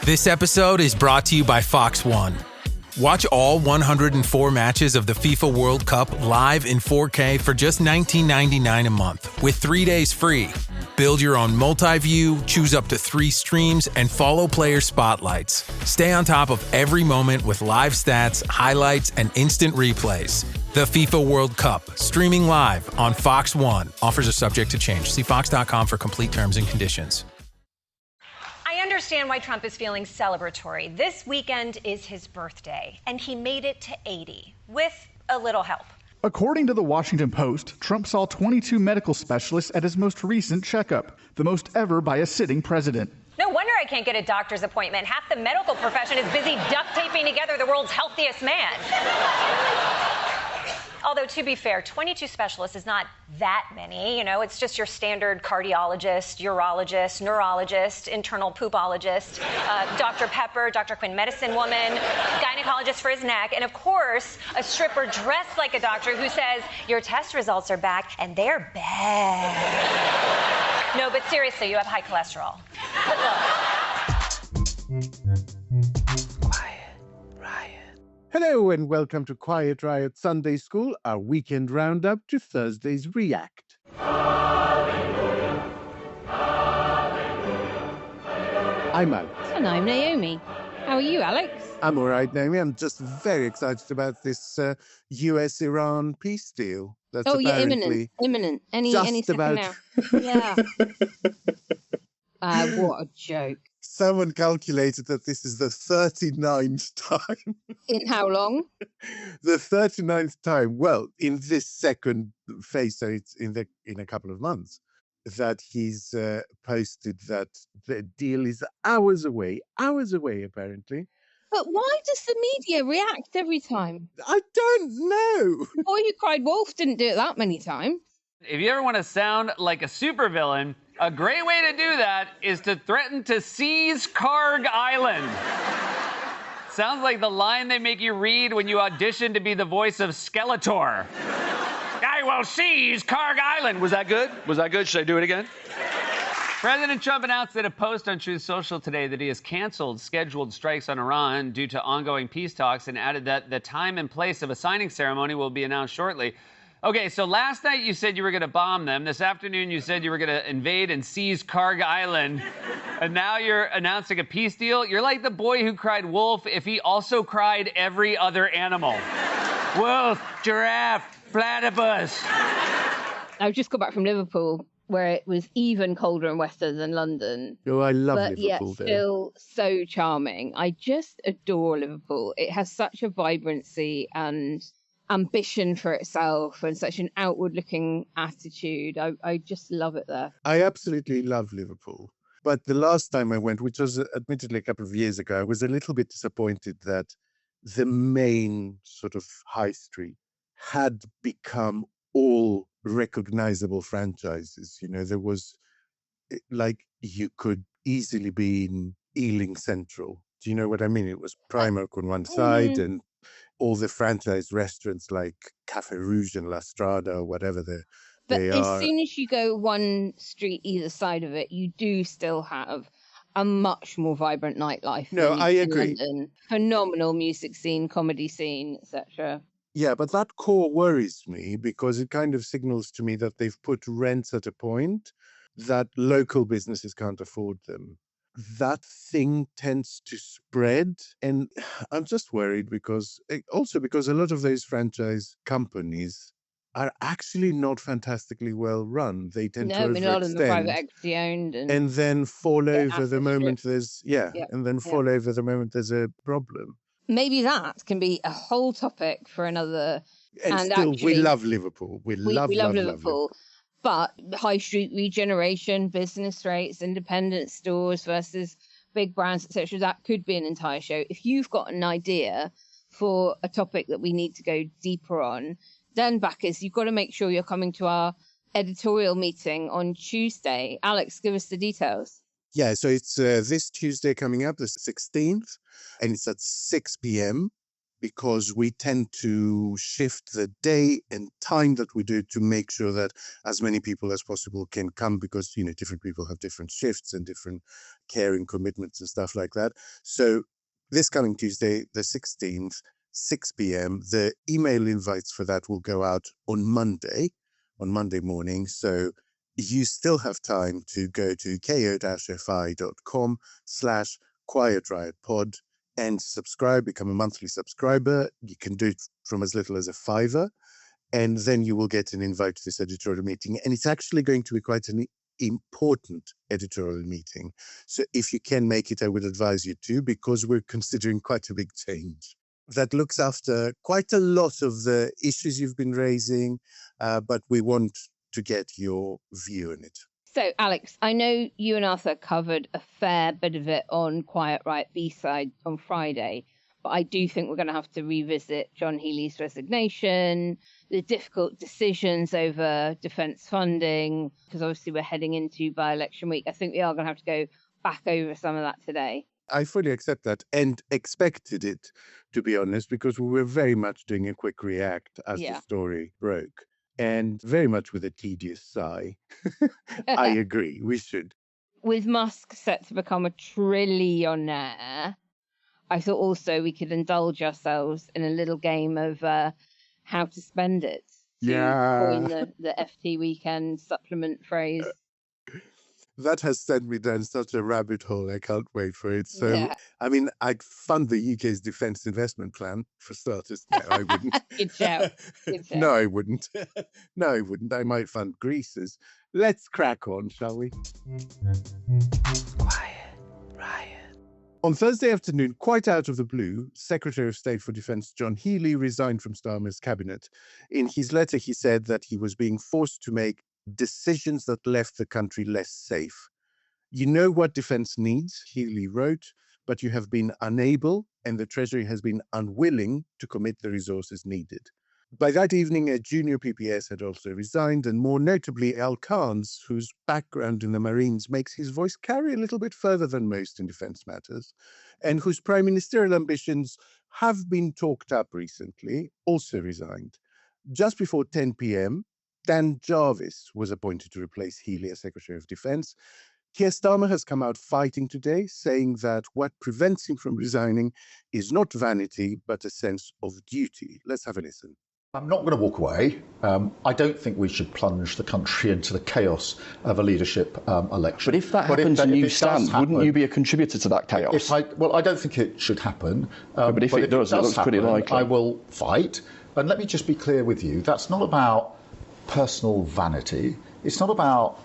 This episode is brought to you by Fox One. Watch all 104 matches of the FIFA World Cup live in 4K for just $19.99 a month with 3 days free. Build your own multi-view, choose up to 3 streams, and follow player spotlights. Stay on top of every moment with live stats, highlights, and instant replays. The FIFA World Cup, streaming live on Fox One. Offers are subject to change. See fox.com for complete terms and conditions. I understand why Trump is feeling celebratory. This weekend is his birthday, and he made it to 80 with a little help. According to the Washington Post, Trump saw 22 medical specialists at his most recent checkup, the most ever by a sitting president. No wonder I can't get a doctor's appointment. Half the medical profession is busy duct taping together the world's healthiest man. Although, to be fair, 22 specialists is not that many. You know, it's just your standard cardiologist, urologist, neurologist, internal poopologist, Dr. Pepper, Dr. Quinn medicine woman, gynecologist for his neck, and of course, a stripper dressed like a doctor who says, your test results are back, and they're bad. No, but seriously, you have high cholesterol. But look. Riot. Hello and welcome to Quiet Riot Sunday School, our weekend roundup to Thursday's React. Hallelujah. Hallelujah. I'm Alex. And I'm Naomi. How are you, Alex? I'm all right, Naomi. I'm just very excited about this US-Iran peace deal. That's imminent. Any second about now. Yeah. What a joke. Someone calculated that this is the 39th time. In how long? The 39th time. Well, in this second phase, so it's in a couple of months, that he's posted that the deal is hours away, apparently. But why does the media react every time? I don't know. The boy who cried wolf didn't do it that many times. If you ever want to sound like a supervillain, a great way to do that is to threaten to seize Karg Island. Sounds like the line they make you read when you audition to be the voice of Skeletor. I will seize Karg Island. Was that good? Should I do it again? President Trump announced in a post on Truth Social today that he has canceled scheduled strikes on Iran due to ongoing peace talks and added that the time and place of a signing ceremony will be announced shortly. Okay, so last night you said you were going to bomb them. This afternoon you said you were going to invade and seize Karg Island. And now you're announcing a peace deal? You're like the boy who cried wolf if he also cried every other animal. Wolf, giraffe, platypus. I've just got back from Liverpool, where it was even colder and wetter than London. Oh, I love Liverpool. Liverpool. But yet still so charming. I just adore Liverpool. It has such a vibrancy and ambition for itself and such an outward-looking attitude. I just love it there. I absolutely love Liverpool. But the last time I went, which was admittedly a couple of years ago, I was a little bit disappointed that the main sort of high street had become all recognizable franchises. You know, there was, like, you could easily be in Ealing Central. Do you know what I mean? It was Primark on one side and all the franchise restaurants like Café Rouge and La Strada or whatever they are. As soon as you go one street either side of it, you do still have a much more vibrant nightlife. No, I agree. London. Phenomenal music scene, comedy scene, etc. Yeah, but that core worries me because it kind of signals to me that they've put rents at a point that local businesses can't afford them. That thing tends to spread. And I'm just worried because a lot of those franchise companies are actually not fantastically well run. They tend to overextend. A lot of them are private equity owned. And then fall over the moment there's, over the moment there's a problem. Maybe that can be a whole topic for another. And still, actually, we love Liverpool. We love Liverpool. But high street regeneration, business rates, independent stores versus big brands, etc., that could be an entire show. If you've got an idea for a topic that we need to go deeper on, then backers, you've got to make sure you're coming to our editorial meeting on Tuesday. Alex, give us the details. Yeah, so it's this Tuesday coming up, the 16th, and it's at 6 p.m. because we tend to shift the day and time that we do to make sure that as many people as possible can come, because, different people have different shifts and different caring commitments and stuff like that. So this coming Tuesday, the 16th, 6 p.m., the email invites for that will go out on Monday morning. So you still have time to go to ko-fi.com/Quiet Riot Pod and subscribe, become a monthly subscriber. You can do it from as little as $5, and then you will get an invite to this editorial meeting. And it's actually going to be quite an important editorial meeting. So if you can make it, I would advise you to, because we're considering quite a big change that looks after quite a lot of the issues you've been raising, but we want to get your view on it. So, Alex, I know you and Arthur covered a fair bit of it on Quiet Riot B-side on Friday, but I do think we're going to have to revisit John Healey's resignation, the difficult decisions over defence funding, because obviously we're heading into by-election week. I think we are going to have to go back over some of that today. I fully accept that and expected it, to be honest, because we were very much doing a quick react as the story broke. And very much with a tedious sigh. I agree, we should. With Musk set to become a trillionaire, I thought also we could indulge ourselves in a little game of how to spend it. Coin the FT weekend supplement phrase. That has sent me down such a rabbit hole. I can't wait for it. So, I mean, I'd fund the UK's defence investment plan, for starters. No, I wouldn't. Good shout. No, I wouldn't. No, I wouldn't. I might fund Greece's. Let's crack on, shall we? Quiet Riot. On Thursday afternoon, quite out of the blue, Secretary of State for Defence John Healey resigned from Starmer's cabinet. In his letter, he said that he was being forced to make decisions that left the country less safe. You know what defence needs, Healey wrote, but you have been unable, and the Treasury has been unwilling to commit the resources needed. By that evening, a junior PPS had also resigned, and more notably Al Khan's, whose background in the Marines makes his voice carry a little bit further than most in defence matters, and whose prime ministerial ambitions have been talked up recently, also resigned. Just before 10 p.m., Dan Jarvis was appointed to replace Healey as Secretary of Defence. Keir Starmer has come out fighting today, saying that what prevents him from resigning is not vanity, but a sense of duty. Let's have a listen. I'm not going to walk away. I don't think we should plunge the country into the chaos of a leadership election. But if that happens and you stand, wouldn't you be a contributor to that chaos? I don't think it should happen. But if it does, it looks pretty likely. I will fight. And let me just be clear with you, that's not about personal vanity. It's not about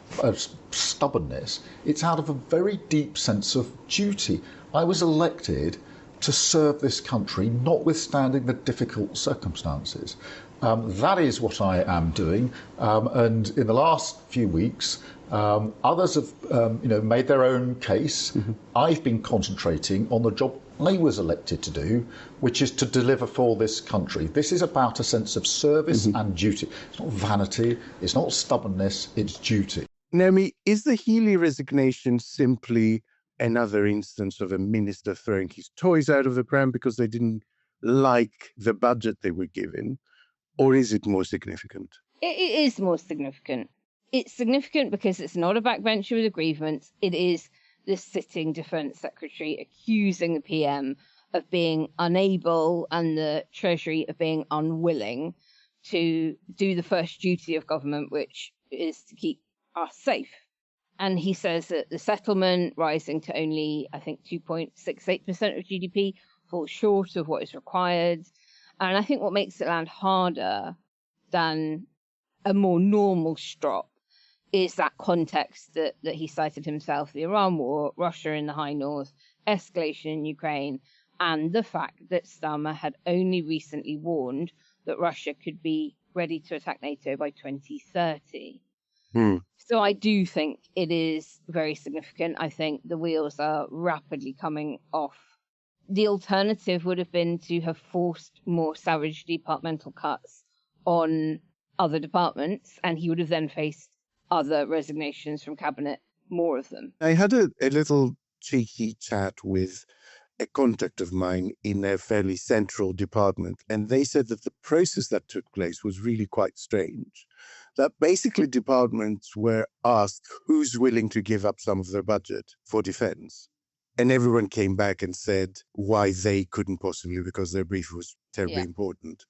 stubbornness. It's out of a very deep sense of duty. I was elected to serve this country, notwithstanding the difficult circumstances. That is what I am doing. And in the last few weeks, others have made their own case. Mm-hmm. I've been concentrating on the job I was elected to do, which is to deliver for this country. This is about a sense of service and duty. It's not vanity, it's not stubbornness, it's duty. Naomi, is the Healey resignation simply another instance of a minister throwing his toys out of the pram because they didn't like the budget they were given? Or is it more significant? It is more significant. It's significant because it's not a backbencher with a grievance. It is the sitting Defence Secretary accusing the PM of being unable and the Treasury of being unwilling to do the first duty of government, which is to keep us safe. And he says that the settlement, rising to only, I think, 2.68% of GDP, falls short of what is required. And I think what makes it land harder than a more normal strop is that context that he cited himself, the Iran war, Russia in the high north, escalation in Ukraine, and the fact that Starmer had only recently warned that Russia could be ready to attack NATO by 2030. So I do think it is very significant. I think the wheels are rapidly coming off. The alternative would have been to have forced more savage departmental cuts on other departments, and he would have then faced other resignations from cabinet, more of them. I had a little cheeky chat with a contact of mine in a fairly central department, and they said that the process that took place was really quite strange. That basically departments were asked who's willing to give up some of their budget for defense. And everyone came back and said why they couldn't possibly, because their brief was terribly important.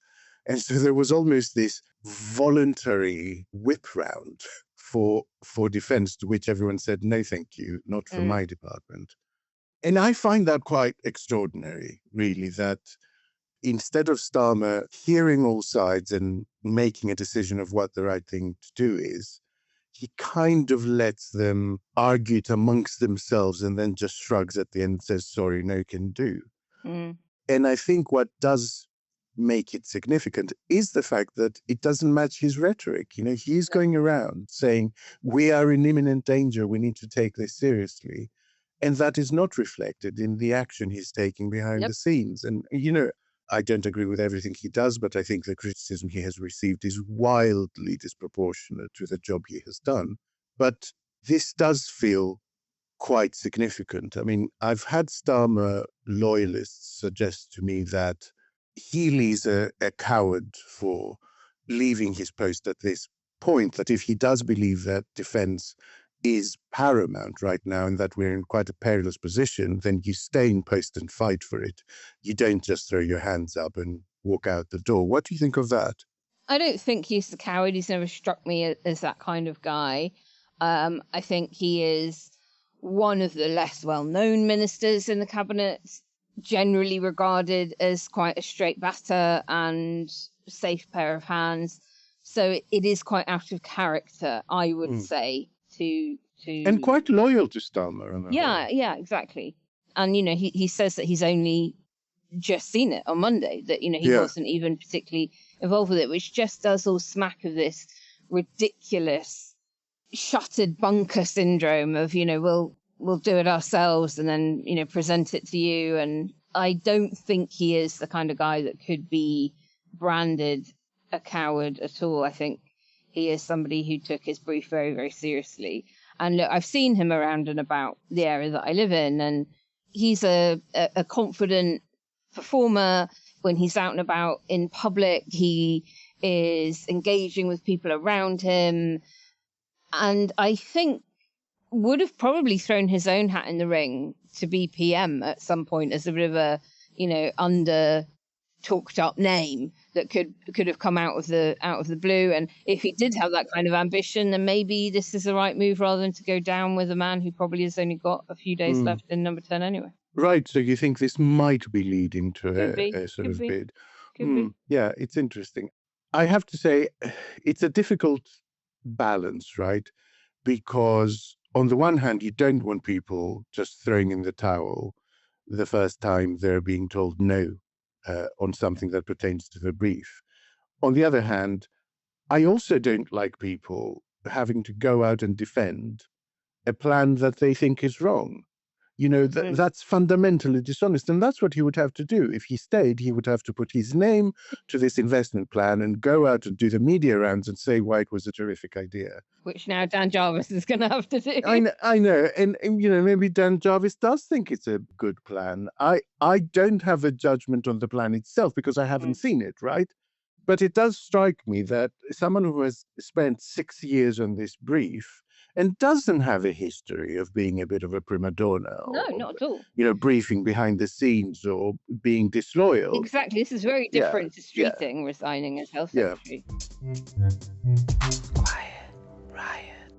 And so there was almost this voluntary whip round for defense, to which everyone said, no, thank you, not for my department. And I find that quite extraordinary, really, that instead of Starmer hearing all sides and making a decision of what the right thing to do is, he kind of lets them argue it amongst themselves and then just shrugs at the end and says, sorry, no can do. And I think what does make it significant is the fact that it doesn't match his rhetoric. You know, he's going around saying, we are in imminent danger, we need to take this seriously. And that is not reflected in the action he's taking behind the scenes. And, you know, I don't agree with everything he does, but I think the criticism he has received is wildly disproportionate to the job he has done. But this does feel quite significant. I mean, I've had Starmer loyalists suggest to me that Healey's a coward for leaving his post at this point, that if he does believe that defense is paramount right now and that we're in quite a perilous position, then you stay in post and fight for it. You don't just throw your hands up and walk out the door. What do you think of that? I don't think he's the coward. He's never struck me as that kind of guy. I think he is one of the less well-known ministers in the cabinet, generally regarded as quite a straight batter and safe pair of hands. So it is quite out of character, I would say, to and quite loyal to Starmer. Yeah, exactly. And you know, he says that he's only just seen it on Monday, that, you know, he wasn't even particularly involved with it, which just does all smack of this ridiculous shuttered bunker syndrome of, you know, we'll do it ourselves and then, you know, present it to you. And I don't think he is the kind of guy that could be branded a coward at all. I think he is somebody who took his brief very, very seriously. And look, I've seen him around and about the area that I live in, and he's a confident performer. When he's out and about in public, he is engaging with people around him. And I think would have probably thrown his own hat in the ring to be PM at some point as a bit of a, you know, under talked up name that could have come out of the blue. And if he did have that kind of ambition, then maybe this is the right move rather than to go down with a man who probably has only got a few days left in number 10 anyway. Right. So you think this might be leading to a sort of bid? Could be. Yeah, it's interesting. I have to say, it's a difficult balance, right? Because on the one hand, you don't want people just throwing in the towel the first time they're being told no on something that pertains to the brief. On the other hand, I also don't like people having to go out and defend a plan that they think is wrong. You know, that's fundamentally dishonest. And that's what he would have to do. If he stayed, he would have to put his name to this investment plan and go out and do the media rounds and say why it was a terrific idea. Which now Dan Jarvis is going to have to do. I know. And, you know, maybe Dan Jarvis does think it's a good plan. I don't have a judgment on the plan itself because I haven't seen it, right? But it does strike me that someone who has spent 6 years on this brief and doesn't have a history of being a bit of a prima donna. No, not at all. You know, briefing behind the scenes or being disloyal. Exactly. This is very different to Streeting resigning as health secretary. Quiet Riot.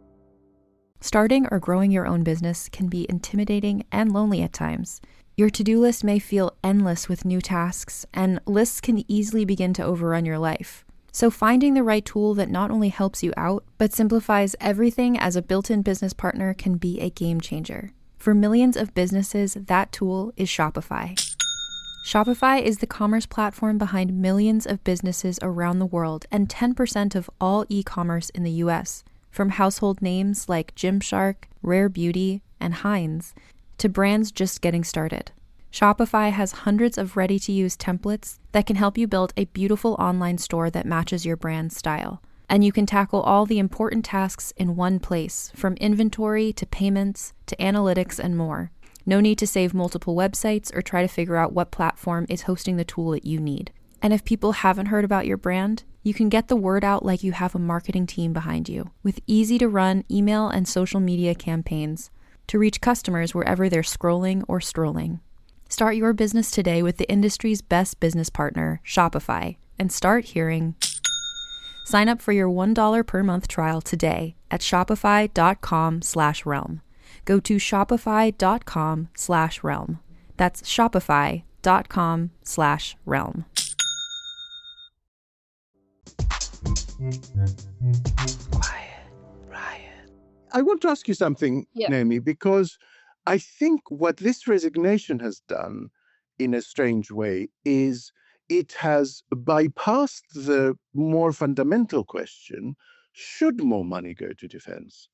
Starting or growing your own business can be intimidating and lonely at times. Your to-do list may feel endless with new tasks, and lists can easily begin to overrun your life. So finding the right tool that not only helps you out, but simplifies everything as a built-in business partner can be a game changer. For millions of businesses, that tool is Shopify. Shopify is the commerce platform behind millions of businesses around the world and 10% of all e-commerce in the US. From household names like Gymshark, Rare Beauty, and Heinz, to brands just getting started. Shopify has hundreds of ready-to-use templates that can help you build a beautiful online store that matches your brand's style. And you can tackle all the important tasks in one place, from inventory to payments to analytics and more. No need to save multiple websites or try to figure out what platform is hosting the tool that you need. And if people haven't heard about your brand, you can get the word out like you have a marketing team behind you, with easy-to-run email and social media campaigns to reach customers wherever they're scrolling or strolling. Start your business today with the industry's best business partner, Shopify, and start hearing. Sign up for your $1 per month trial today at shopify.com/realm. Go to shopify.com/realm. That's shopify.com/realm. Quiet, Riot. I want to ask you something, Naomi, because I think what this resignation has done in a strange way is it has bypassed the more fundamental question, should more money go to defense?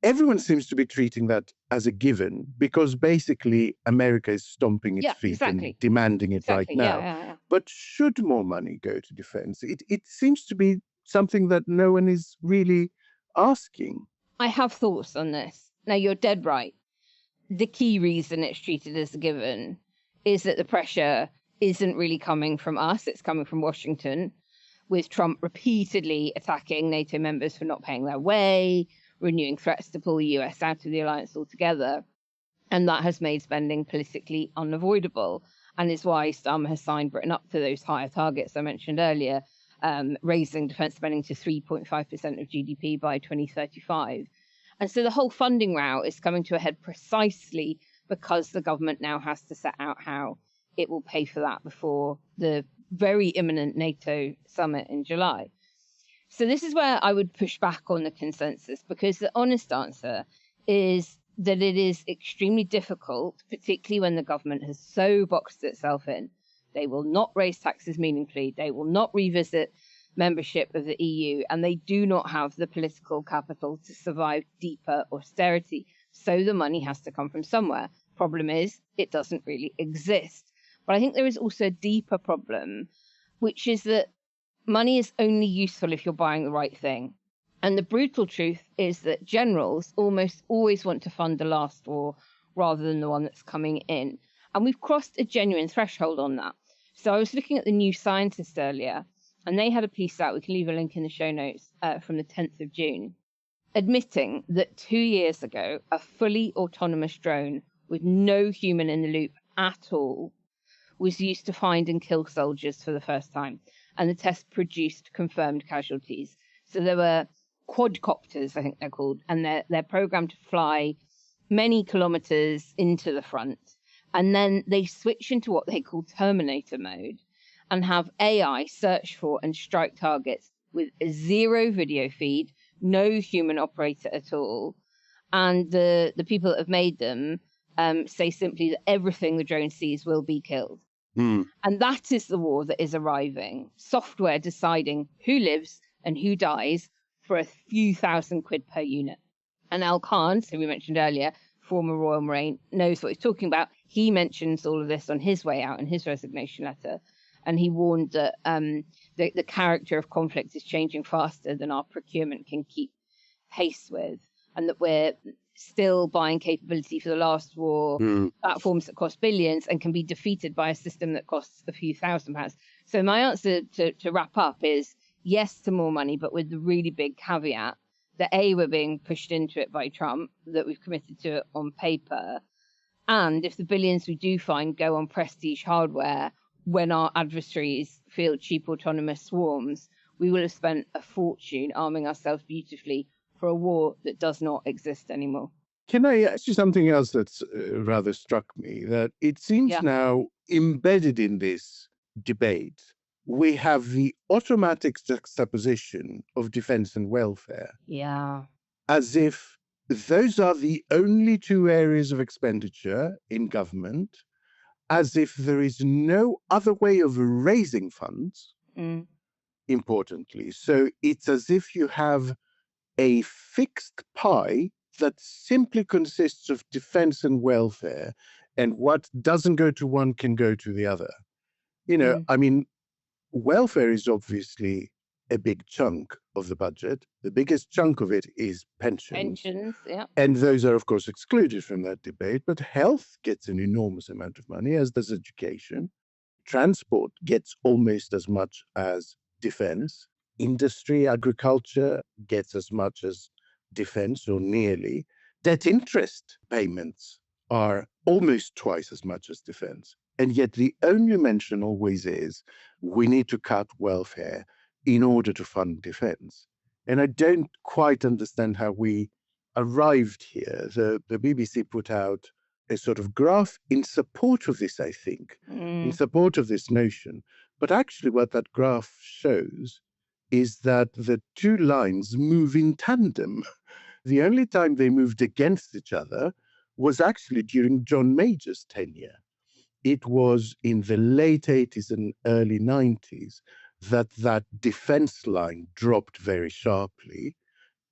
Everyone seems to be treating that as a given because basically America is stomping its feet and demanding it right now. But should more money go to defense? It seems to be something that no one is really asking. I have thoughts on this. Now, you're dead right. The key reason it's treated as a given is that the pressure isn't really coming from us. It's coming from Washington, with Trump repeatedly attacking NATO members for not paying their way, renewing threats to pull the US out of the alliance altogether. And that has made spending politically unavoidable, and is why Starmer has signed Britain up to those higher targets I mentioned earlier, raising defence spending to 3.5% of GDP by 2035. And so the whole funding route is coming to a head precisely because the government now has to set out how it will pay for that before the very imminent NATO summit in July. So this is where I would push back on the consensus, because the honest answer is that it is extremely difficult, particularly when the government has so boxed itself in. They will not raise taxes meaningfully. They will not revisit membership of the EU, and they do not have the political capital to survive deeper austerity. So the money has to come from somewhere. Problem is, it doesn't really exist. But I think there is also a deeper problem, which is that money is only useful if you're buying the right thing. And the brutal truth is that generals almost always want to fund the last war rather than the one that's coming in. And we've crossed a genuine threshold on that. So I was looking at the New Scientist earlier, and they had a piece out, we can leave a link in the show notes, from the 10th of June, admitting that 2 years ago, a fully autonomous drone with no human in the loop at all was used to find and kill soldiers for the first time. And the test produced confirmed casualties. So there were quadcopters, I think they're called, and they're programmed to fly many kilometers into the front. And then they switch into what they call Terminator mode and have AI search for and strike targets with a zero video feed, no human operator at all. And the people that have made them say simply that everything the drone sees will be killed. And that is the war that is arriving. Software deciding who lives and who dies for a few £1,000 per unit. And Al Khan, who we mentioned earlier, former Royal Marine, knows what he's talking about. He mentions all of this on his way out in his resignation letter. And he warned that the character of conflict is changing faster than our procurement can keep pace with, and that we're still buying capability for the last war, platforms that cost billions and can be defeated by a system that costs a few £1,000s. So my answer to wrap up is yes to more money, but with the really big caveat that A, we're being pushed into it by Trump, that we've committed to it on paper. And if the billions we do find go on prestige hardware when our adversaries field cheap autonomous swarms, we will have spent a fortune arming ourselves beautifully for a war that does not exist anymore. Can I ask you something else that's rather struck me? That it seems now embedded in this debate, we have the automatic juxtaposition of defense and welfare. Yeah. As if those are the only two areas of expenditure in government, as if there is no other way of raising funds, importantly. So it's as if you have a fixed pie that simply consists of defense and welfare, and what doesn't go to one can go to the other. You know, I mean, welfare is obviously a big chunk of the budget. The biggest chunk of it is pensions. Pensions, yeah. And those are, of course, excluded from that debate. But health gets an enormous amount of money, as does education. Transport gets almost as much as defense. Industry, agriculture gets as much as defense, or nearly. Debt interest payments are almost twice as much as defense. And yet the only mention always is, we need to cut welfare in order to fund defense. And I don't quite understand how we arrived here. The BBC put out a sort of graph in support of this, I think, in support of this notion. But actually what that graph shows is that the two lines move in tandem. The only time they moved against each other was actually during John Major's tenure. It was in the late 80s and early 90s that defense line dropped very sharply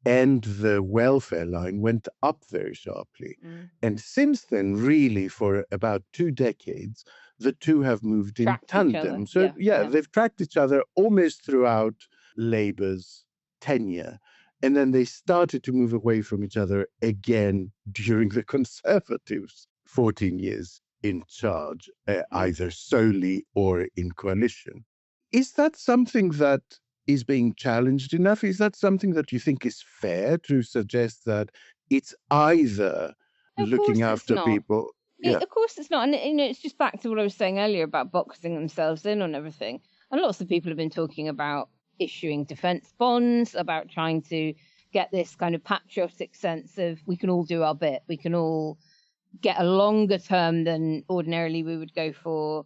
and the welfare line went up very sharply. And since then, really, for about 2 decades, the two have moved in tandem. So, they've tracked each other almost throughout Labour's tenure. And then they started to move away from each other again during the Conservatives' 14 years in charge, either solely or in coalition. Is that something that is being challenged enough? Is that something that you think is fair to suggest that it's either looking after people? Of course it's not. And it's just back to what I was saying earlier about boxing themselves in on everything. And lots of people have been talking about issuing defence bonds, about trying to get this kind of patriotic sense of we can all do our bit. We can all get a longer term than ordinarily we would go for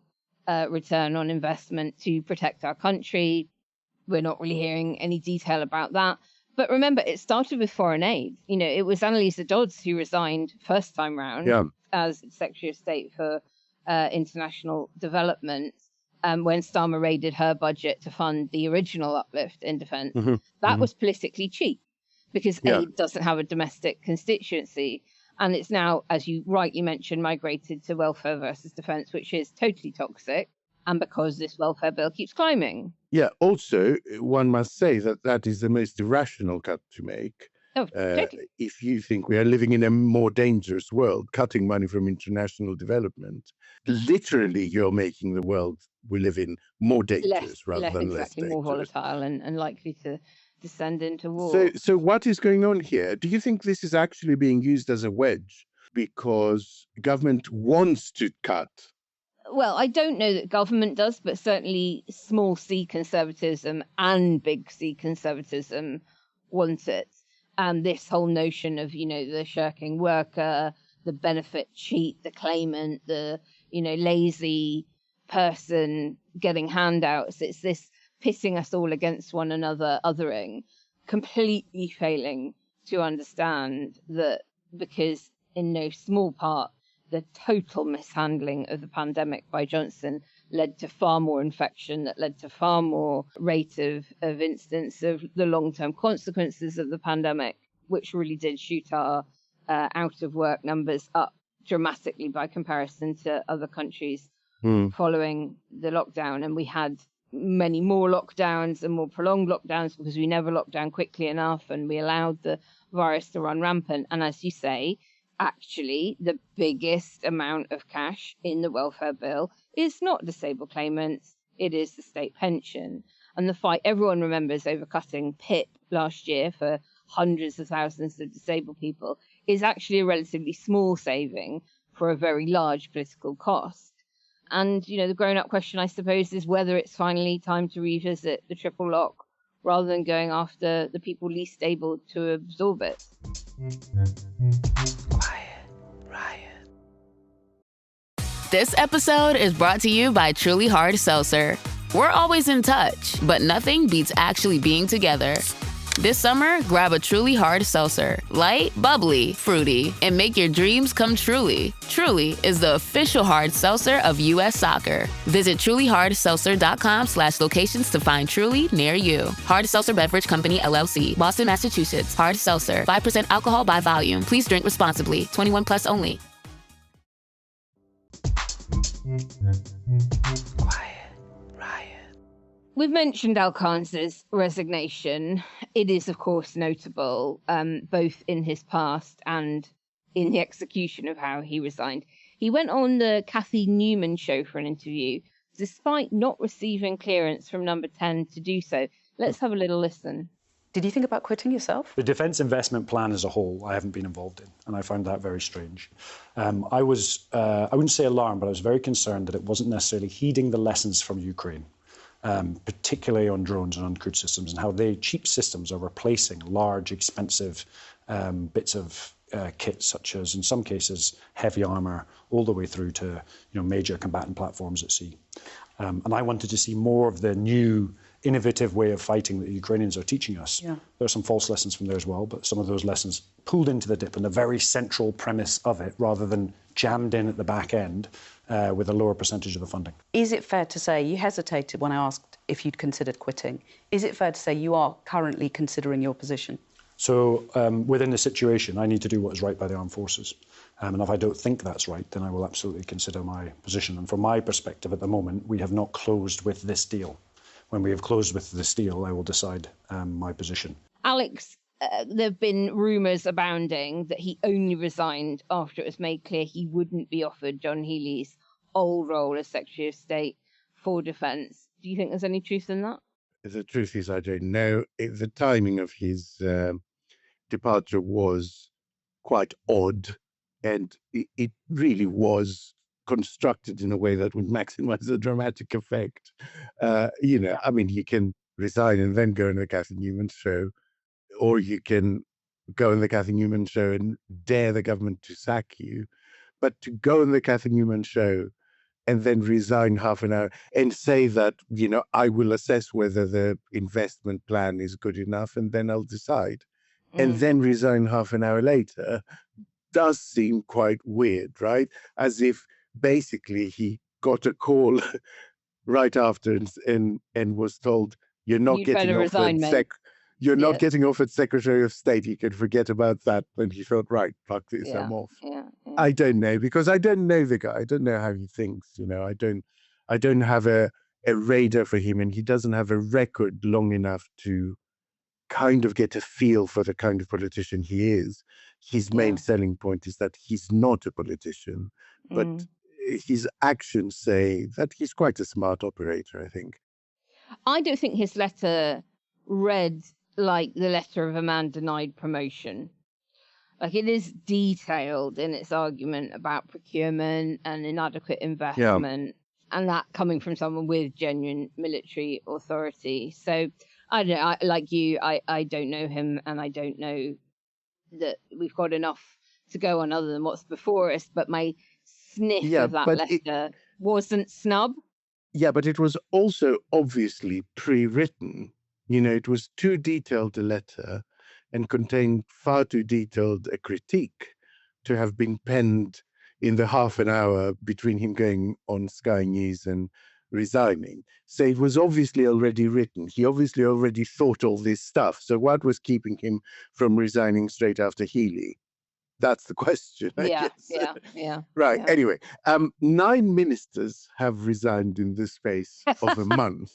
return on investment to protect our country. We're not really hearing any detail about that. But remember, it started with foreign aid. It was Annalisa Dodds who resigned first time round as Secretary of State for International Development when Starmer raided her budget to fund the original uplift in defence. That was politically cheap because aid doesn't have a domestic constituency. And it's now, as you rightly mentioned, migrated to welfare versus defence, which is totally toxic. And because this welfare bill keeps climbing. Yeah, also, one must say that is the most irrational cut to make. Totally. If you think we are living in a more dangerous world, cutting money from international development, literally you're making the world we live in more dangerous rather than less dangerous. More volatile and likely to descend into war. So what is going on here? Do you think this is actually being used as a wedge because government wants to cut? Well, I don't know that government does, but certainly small c conservatism and big C conservatism want it. And this whole notion of, the shirking worker, the benefit cheat, the claimant, the, lazy person getting handouts. It's this pitting us all against one another, othering, completely failing to understand that because in no small part, the total mishandling of the pandemic by Johnson led to far more infection, that led to far more rate of incidence of the long-term consequences of the pandemic, which really did shoot our out-of-work numbers up dramatically by comparison to other countries following the lockdown. And we had many more lockdowns and more prolonged lockdowns because we never locked down quickly enough and we allowed the virus to run rampant. And as you say, actually, the biggest amount of cash in the welfare bill is not disabled claimants, it is the state pension. And the fight everyone remembers over cutting PIP last year for hundreds of thousands of disabled people is actually a relatively small saving for a very large political cost. And, the grown-up question, I suppose, is whether it's finally time to revisit the triple lock rather than going after the people least able to absorb it. Riot. This episode is brought to you by Truly Hard Seltzer. We're always in touch, but nothing beats actually being together. This summer, grab a Truly Hard Seltzer. Light, bubbly, fruity, and make your dreams come truly. Truly is the official hard seltzer of U.S. Soccer. Visit trulyhardseltzer.com/locations to find Truly near you. Hard Seltzer Beverage Company, LLC. Boston, Massachusetts. Hard Seltzer. 5% alcohol by volume. Please drink responsibly. 21 plus only. Quiet Riot. We've mentioned Al-Khan's resignation. It is, of course, notable, both in his past and in the execution of how he resigned. He went on the Cathy Newman show for an interview, despite not receiving clearance from Number 10 to do so. Let's have a little listen. Did you think about quitting yourself? The defence investment plan as a whole, I haven't been involved in, and I found that very strange. I wouldn't say alarmed, but I was very concerned that it wasn't necessarily heeding the lessons from Ukraine, particularly on drones and uncrewed systems, and how cheap systems are replacing large, expensive bits of kit, such as, in some cases, heavy armour, all the way through to major combatant platforms at sea. And I wanted to see more of the new, innovative way of fighting that the Ukrainians are teaching us. Yeah. There are some false lessons from there as well, but some of those lessons pulled into the dip and the very central premise of it, rather than jammed in at the back end with a lower percentage of the funding. Is it fair to say, you hesitated when I asked if you'd considered quitting, is it fair to say you are currently considering your position? So within the situation, I need to do what is right by the armed forces. And if I don't think that's right, then I will absolutely consider my position. And from my perspective at the moment, we have not closed with this deal. When we have closed with this deal, I will decide my position. Alex, there have been rumours abounding that he only resigned after it was made clear he wouldn't be offered John Healey's old role as Secretary of State for Defence. Do you think there's any truth in that? The truth is, I don't know. The timing of his departure was quite odd, and it really was constructed in a way that would maximize the dramatic effect. I mean, you can resign and then go on the Cathy Newman show, or you can go on the Cathy Newman show and dare the government to sack you. But to go on the Cathy Newman show and then resign half an hour and say that, I will assess whether the investment plan is good enough and then I'll decide. And then resign half an hour later does seem quite weird, right? As if basically he got a call right after and was told, you're not getting offered Secretary of State. You can forget about that. And he thought, right, fuck this, I'm off. Yeah. I don't know, because I don't know the guy. I don't know how he thinks. I don't have a radar for him, and he doesn't have a record long enough to kind of get a feel for the kind of politician he is. His main selling point is that he's not a politician, but his actions say that he's quite a smart operator, I think. I don't think his letter read like the letter of a man denied promotion. Like, it is detailed in its argument about procurement and inadequate investment, and that coming from someone with genuine military authority. So I don't know, I don't know him, and I don't know that we've got enough to go on other than what's before us, but my sniff of that letter wasn't snub. Yeah, but it was also obviously pre-written. It was too detailed a letter and contained far too detailed a critique to have been penned in the half an hour between him going on Sky News and resigning. So it was obviously already written. He obviously already thought all this stuff. So what was keeping him from resigning straight after Healey? That's the question, I guess. Yeah. Right. Yeah. Anyway, 9 ministers have resigned in the space of a month.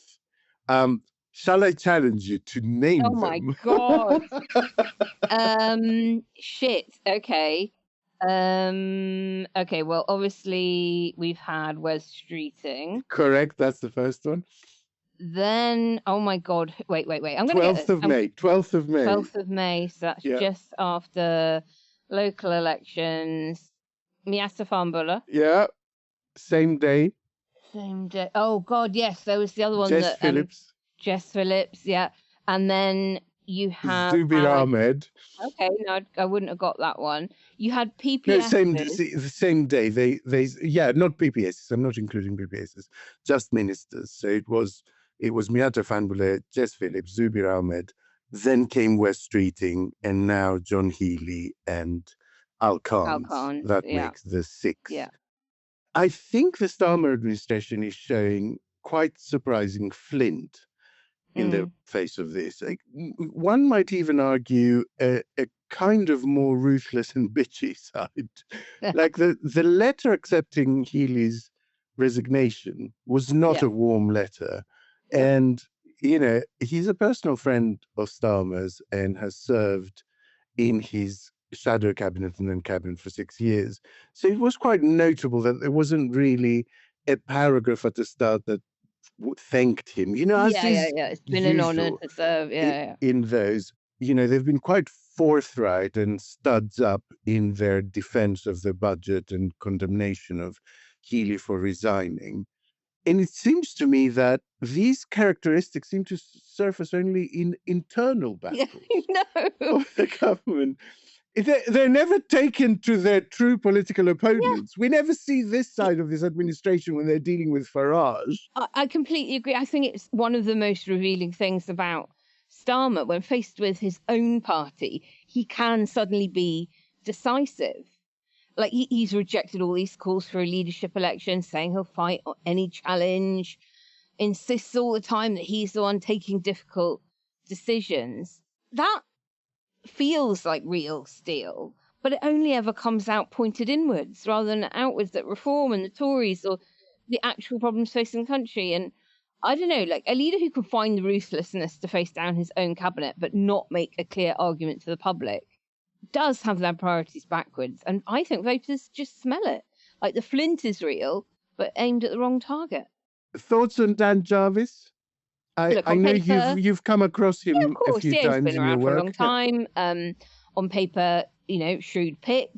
Shall I challenge you to name them? Oh my God. Shit. Okay. Okay, well, obviously we've had Wes Streeting. Correct, that's the first one. Then, oh my God, wait. I'm going to 12th of May. 12th of May. 12th of May, so that's just after local elections. Miata Fambula. Yeah, same day. Oh God, yes, there was the other one. Jess Phillips. Jess Phillips, yeah. And then you have Zubir Ahmed. Okay, no, I wouldn't have got that one. You had PPS. No, the same day. They not PPSs. I'm not including PPSs. Just ministers. So it was Miata Fambula, Jess Phillips, Zubir Ahmed. Then came Wes Streeting, and now John Healey and Al-Khan. That makes the 6th. Yeah. I think the Starmer administration is showing quite surprising flint in the face of this. Like, one might even argue a kind of more ruthless and bitchy side. Like the letter accepting Healey's resignation was not a warm letter. And he's a personal friend of Starmer's and has served in his shadow cabinet and then cabinet for 6 years. So it was quite notable that there wasn't really a paragraph at the start that thanked him. As is It's been an honour usual to serve. in those. They've been quite forthright and studs up in their defense of the budget and condemnation of Healey for resigning. And it seems to me that these characteristics seem to surface only in internal battles of the government. They're never taken to their true political opponents. We never see this side of this administration when they're dealing with Farage. I completely agree. I think it's one of the most revealing things about Starmer. When faced with his own party, he can suddenly be decisive. Like he's rejected all these calls for a leadership election, saying he'll fight on any challenge, insists all the time that he's the one taking difficult decisions. That feels like real steel, but it only ever comes out pointed inwards rather than outwards at reform and the Tories or the actual problems facing the country. And I don't know, like a leader who can find the ruthlessness to face down his own cabinet but not make a clear argument to the public does have their priorities backwards. And I think voters just smell it. Like the flint is real, but aimed at the wrong target. Thoughts on Dan Jarvis? I know you've come across him a few times he's been around for a long time. Yeah. On paper, shrewd pick,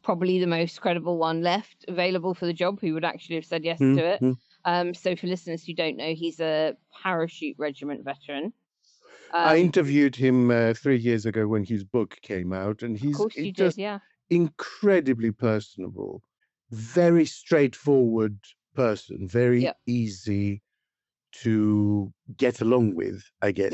probably the most credible one left available for the job, who would actually have said yes to it. So for listeners who don't know, he's a parachute regiment veteran. I interviewed him 3 years ago when his book came out, and he's incredibly personable, very straightforward person, very easy to get along with, I guess.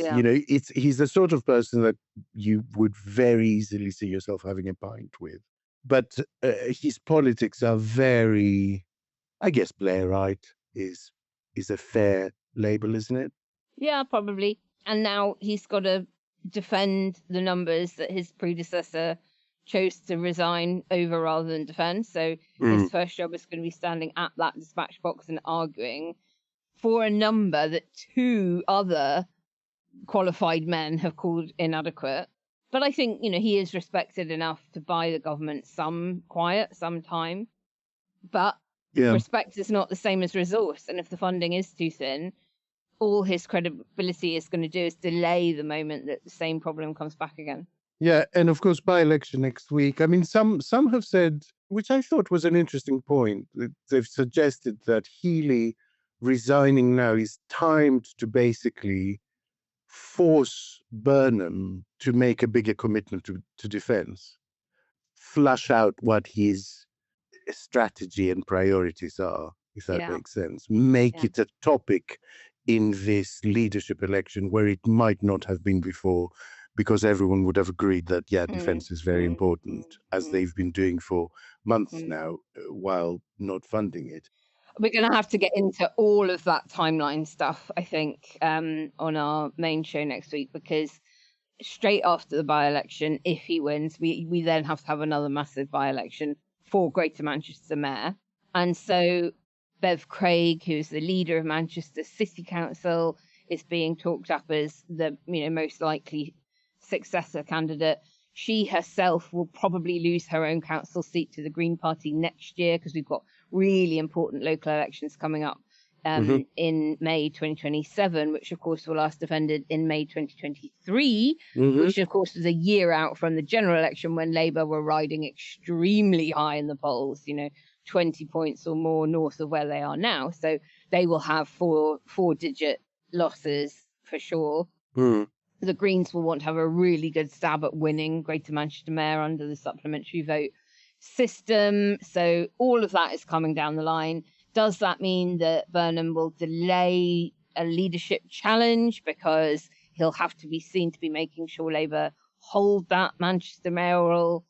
He's the sort of person that you would very easily see yourself having a pint with. But his politics are very, I guess, Blairite is a fair label, isn't it? Yeah, probably. And now he's got to defend the numbers that his predecessor chose to resign over rather than defend. So his first job is going to be standing at that dispatch box and arguing for a number that 2 other qualified men have called inadequate. But I think, he is respected enough to buy the government some quiet, some time. But respect is not the same as resource. And if the funding is too thin, all his credibility is going to do is delay the moment that the same problem comes back again. Yeah, and of course, by-election next week. I mean, some have said, which I thought was an interesting point, that they've suggested that Healey resigning now is timed to basically force Burnham to make a bigger commitment to defense, flush out what his strategy and priorities are, if that makes sense. Make it a topic in this leadership election where it might not have been before, because everyone would have agreed that, defense is very important, as they've been doing for months now, while not funding it. We're going to have to get into all of that timeline stuff, I think, on our main show next week, because straight after the by-election, if he wins, we then have to have another massive by-election for Greater Manchester Mayor. And so Bev Craig, who's the leader of Manchester City Council, is being talked up as the most likely successor candidate. She herself will probably lose her own council seat to the Green Party next year, because we've got really important local elections coming up in May 2027, which of course were last defended in May 2023, which of course was a year out from the general election when Labour were riding extremely high in the polls, 20 points or more north of where they are now. So they will have four-digit losses for sure. The Greens will want to have a really good stab at winning Greater Manchester Mayor under the supplementary vote system. So all of that is coming down the line. Does that mean that Burnham will delay a leadership challenge because he'll have to be seen to be making sure Labour hold that Manchester mayoral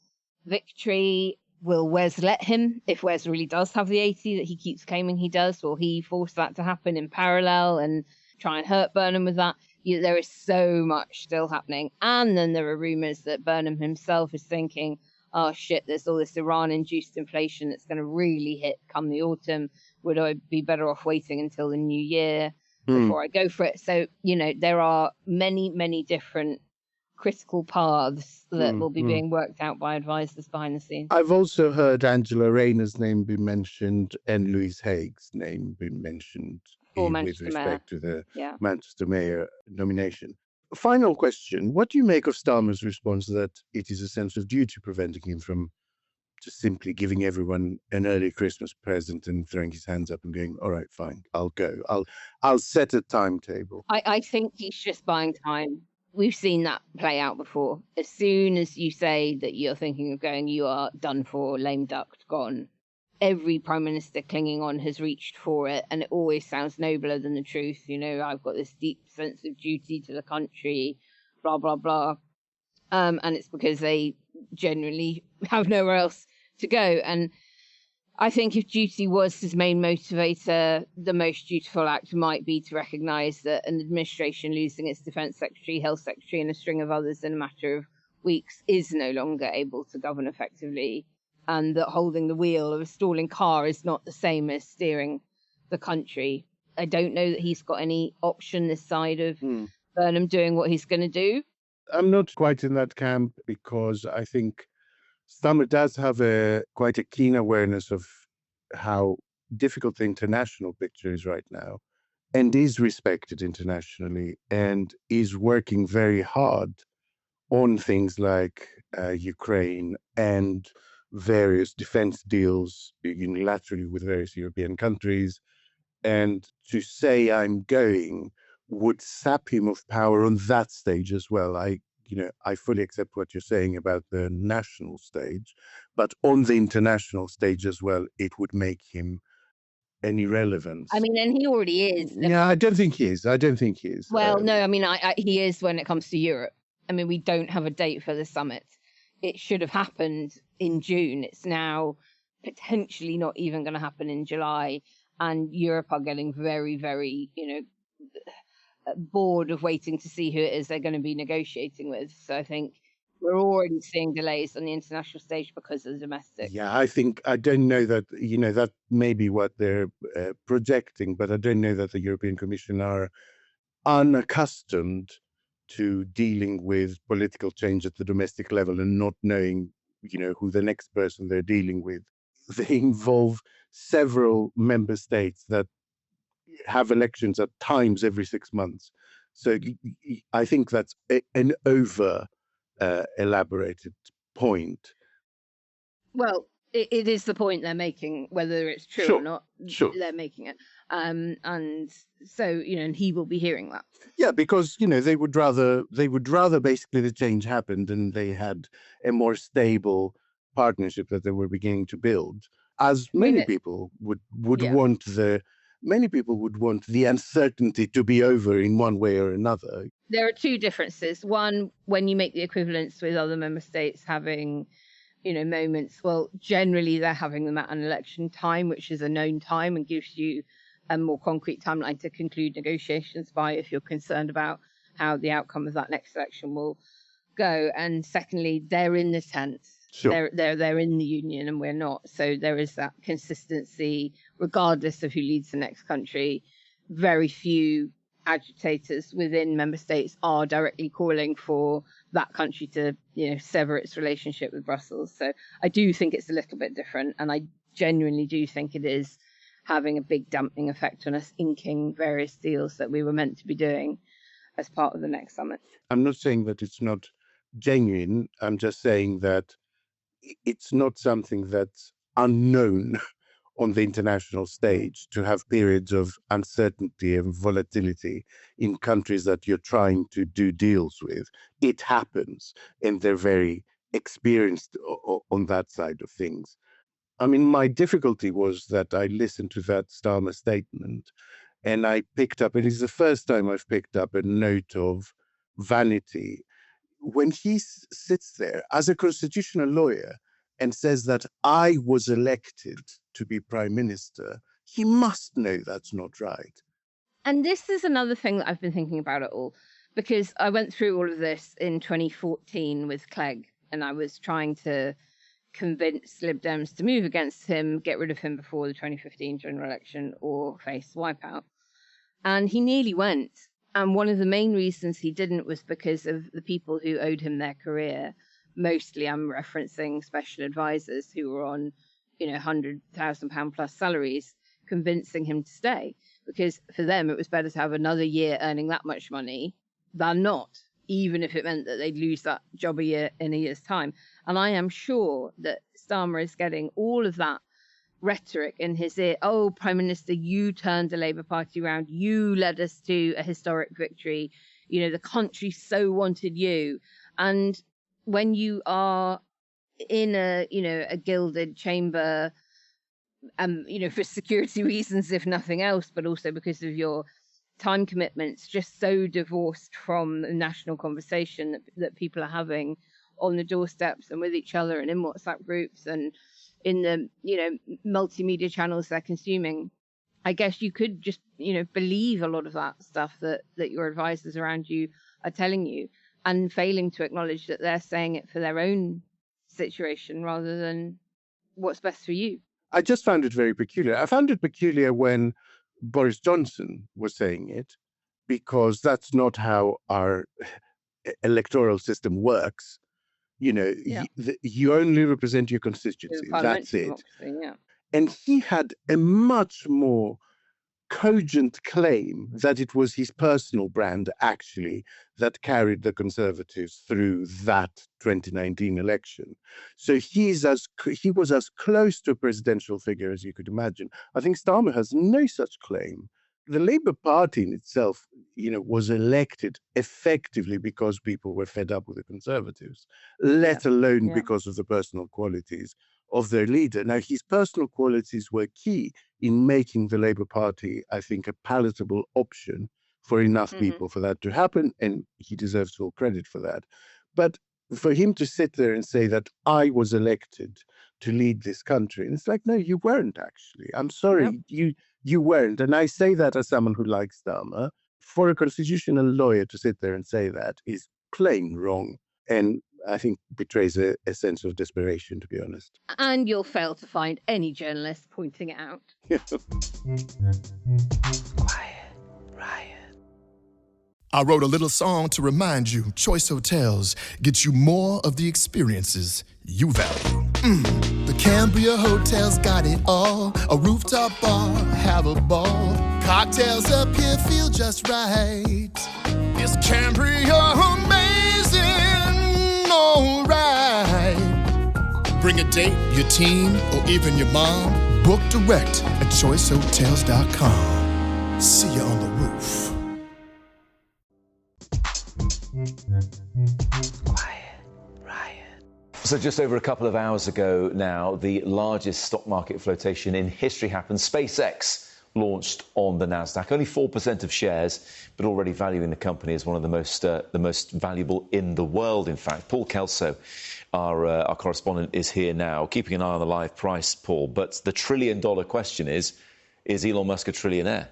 victory? Will Wes let him, if Wes really does have the 80 that he keeps claiming he does? Will he force that to happen in parallel and try and hurt Burnham with that? There is so much still happening. And then there are rumours that Burnham himself is thinking, oh shit, there's all this Iran-induced inflation that's going to really hit come the autumn. Would I be better off waiting until the new year? before I go for it. So, there are many, many different critical paths that will be being worked out by advisors behind the scenes. I've also heard Angela Rayner's name be mentioned and Louise Haig's name be mentioned with respect to the Manchester Mayor nomination. Final question. What do you make of Starmer's response that it is a sense of duty preventing him from just simply giving everyone an early Christmas present and throwing his hands up and going, all right, fine, I'll go. I'll set a timetable. I think he's just buying time. We've seen that play out before. As soon as you say that you're thinking of going, you are done for, lame ducked, gone. Every prime minister clinging on has reached for it, and it always sounds nobler than the truth. I've got this deep sense of duty to the country, blah, blah, blah. And it's because they generally have nowhere else to go. And I think if duty was his main motivator, the most dutiful act might be to recognise that an administration losing its defence secretary, health secretary, and a string of others in a matter of weeks is no longer able to govern effectively, and that holding the wheel of a stalling car is not the same as steering the country. I don't know that he's got any option this side of Burnham doing what he's going to do. I'm not quite in that camp because I think Starmer does have quite a keen awareness of how difficult the international picture is right now, and is respected internationally, and is working very hard on things like Ukraine and various defense deals unilaterally with various European countries. And to say I'm going would sap him of power on that stage as well. I fully accept what you're saying about the national stage, but on the international stage as well, it would make him an irrelevance. I mean, and he already is. Yeah, I don't think he is. Well, no, I mean, he is when it comes to Europe. I mean, we don't have a date for the summit. It should have happened in June. It's now potentially not even going to happen in July. And Europe are getting very, very, bored of waiting to see who it is they're going to be negotiating with. So I think we're already seeing delays on the international stage because of the domestic. Yeah, I don't know that, that may be what they're projecting, but I don't know that the European Commission are unaccustomed to dealing with political change at the domestic level and not knowing, who the next person they're dealing with. They involve several member states that have elections at times every 6 months. So I think that's an over elaborated point. Well, it is the point they're making, whether it's true or not. Sure. They're making it. And so, and he will be hearing that. Yeah, because, they would rather basically the change happened and they had a more stable partnership that they were beginning to build, as many people would want many people would want the uncertainty to be over in one way or another. There are two differences. One, when you make the equivalence with other member states having, moments, well, generally they're having them at an election time, which is a known time and gives you a more concrete timeline to conclude negotiations by if you're concerned about how the outcome of that next election will go. And secondly, they're in the tent. Sure. They're in the union and we're not. So there is that consistency, regardless of who leads the next country. Very few agitators within member states are directly calling for that country to, sever its relationship with Brussels. So I do think it's a little bit different. And I genuinely do think it is having a big damping effect on us inking various deals that we were meant to be doing as part of the next summit. I'm not saying that it's not genuine. I'm just saying that it's not something that's unknown on the international stage, to have periods of uncertainty and volatility in countries that you're trying to do deals with. It happens, and they're very experienced on that side of things. I mean, my difficulty was that I listened to that Starmer statement and I picked up, it is the first time I've picked up a note of vanity when he sits there as a constitutional lawyer and says that I was elected to be prime minister. He must know that's not right. And this is another thing that I've been thinking about it all, because I went through all of this in 2014 with Clegg, and I was trying to convince Lib Dems to move against him, get rid of him before the 2015 general election, or face wipeout. And he nearly went. And one of the main reasons he didn't was because of the people who owed him their career. Mostly I'm referencing special advisors who were on, £100,000 plus salaries, convincing him to stay. Because for them, it was better to have another year earning that much money than not, even if it meant that they'd lose that job in a year's time. And I am sure that Starmer is getting all of that rhetoric in his ear. Oh, Prime Minister, you turned the Labour Party around. You led us to a historic victory. The country so wanted you. And when you are in a gilded chamber, for security reasons, if nothing else, but also because of your time commitments, just so divorced from the national conversation that people are having on the doorsteps and with each other and in WhatsApp groups and in the, multimedia channels they're consuming. I guess you could just, believe a lot of that stuff that your advisors around you are telling you, and failing to acknowledge that they're saying it for their own situation rather than what's best for you. I just found it very peculiar. I found it peculiar when Boris Johnson was saying it, because that's not how our electoral system works. You only represent your constituency. That's it. Yeah. And he had a much more cogent claim that it was his personal brand, actually, that carried the Conservatives through that 2019 election. So he was as close to a presidential figure as you could imagine. I think Starmer has no such claim. The Labour Party in itself, was elected effectively because people were fed up with the Conservatives, let alone because of the personal qualities of their leader. Now, his personal qualities were key in making the Labour Party, I think, a palatable option for enough people for that to happen, and he deserves full credit for that. But for him to sit there and say that I was elected to lead this country, and it's like, no, you weren't actually. I'm sorry, you weren't. And I say that as someone who likes Starmer. For a constitutional lawyer to sit there and say that is plain wrong, and I think betrays a sense of desperation, to be honest. And you'll fail to find any journalist pointing it out. Quiet Riot. I wrote a little song to remind you, Choice Hotels gets you more of the experiences you value. The Cambria Hotel's got it all. A rooftop bar, have a ball. Cocktails up here feel just right. Is Cambria amazing? All right. Bring a date, your team, or even your mom. Book direct at choicehotels.com. See you on the roof. Quiet Riot. So just over a couple of hours ago now, the largest stock market flotation in history happened. SpaceX launched on the Nasdaq. Only 4% of shares, but already valuing the company as one of the most valuable in the world, in fact. Paul Kelso, our correspondent, is here now, keeping an eye on the live price, Paul. But the trillion-dollar question is Elon Musk a trillionaire?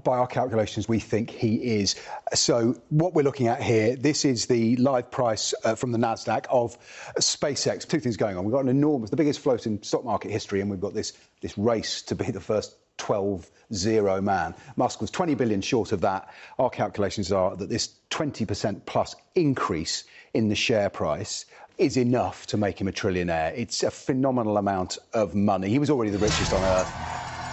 By our calculations, we think he is. So what we're looking at here, this is the live price from the Nasdaq of SpaceX. Two things going on. We've got the biggest float in stock market history, and we've got this race to be the first 12-0 man. Musk was 20 billion short of that. Our calculations are that this 20% plus increase in the share price is enough to make him a trillionaire. It's a phenomenal amount of money. He was already the richest on earth.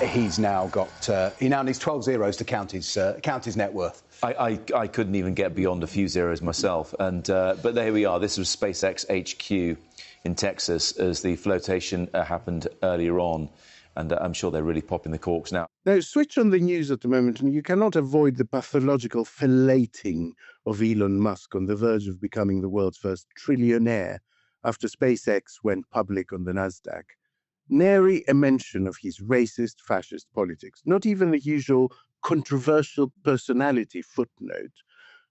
He's now got, he now needs 12 zeros to count his net worth. I couldn't even get beyond a few zeros myself. But there we are. This was SpaceX HQ in Texas as the flotation happened earlier on. And I'm sure they're really popping the corks now. Now, switch on the news at the moment, and you cannot avoid the pathological filleting of Elon Musk on the verge of becoming the world's first trillionaire after SpaceX went public on the Nasdaq. Nary a mention of his racist, fascist politics, not even the usual controversial personality footnote,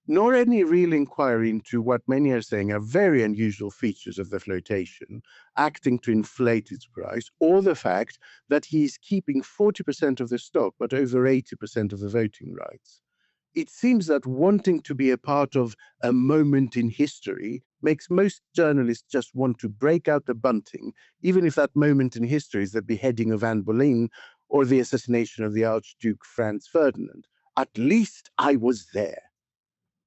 nor any real inquiry into what many are saying are very unusual features of the flotation, acting to inflate its price, or the fact that he is keeping 40% of the stock but over 80% of the voting rights. It seems that wanting to be a part of a moment in history makes most journalists just want to break out the bunting, even if that moment in history is the beheading of Anne Boleyn or the assassination of the Archduke Franz Ferdinand. at least I was there.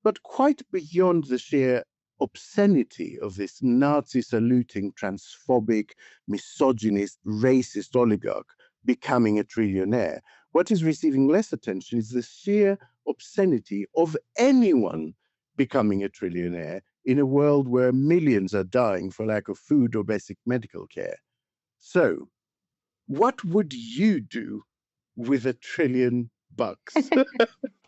But quite beyond the sheer obscenity of this Nazi-saluting, transphobic, misogynist, racist oligarch becoming a trillionaire, what is receiving less attention is the sheer obscenity of anyone becoming a trillionaire in a world where millions are dying for lack of food or basic medical care. So, what would you do with $1 trillion?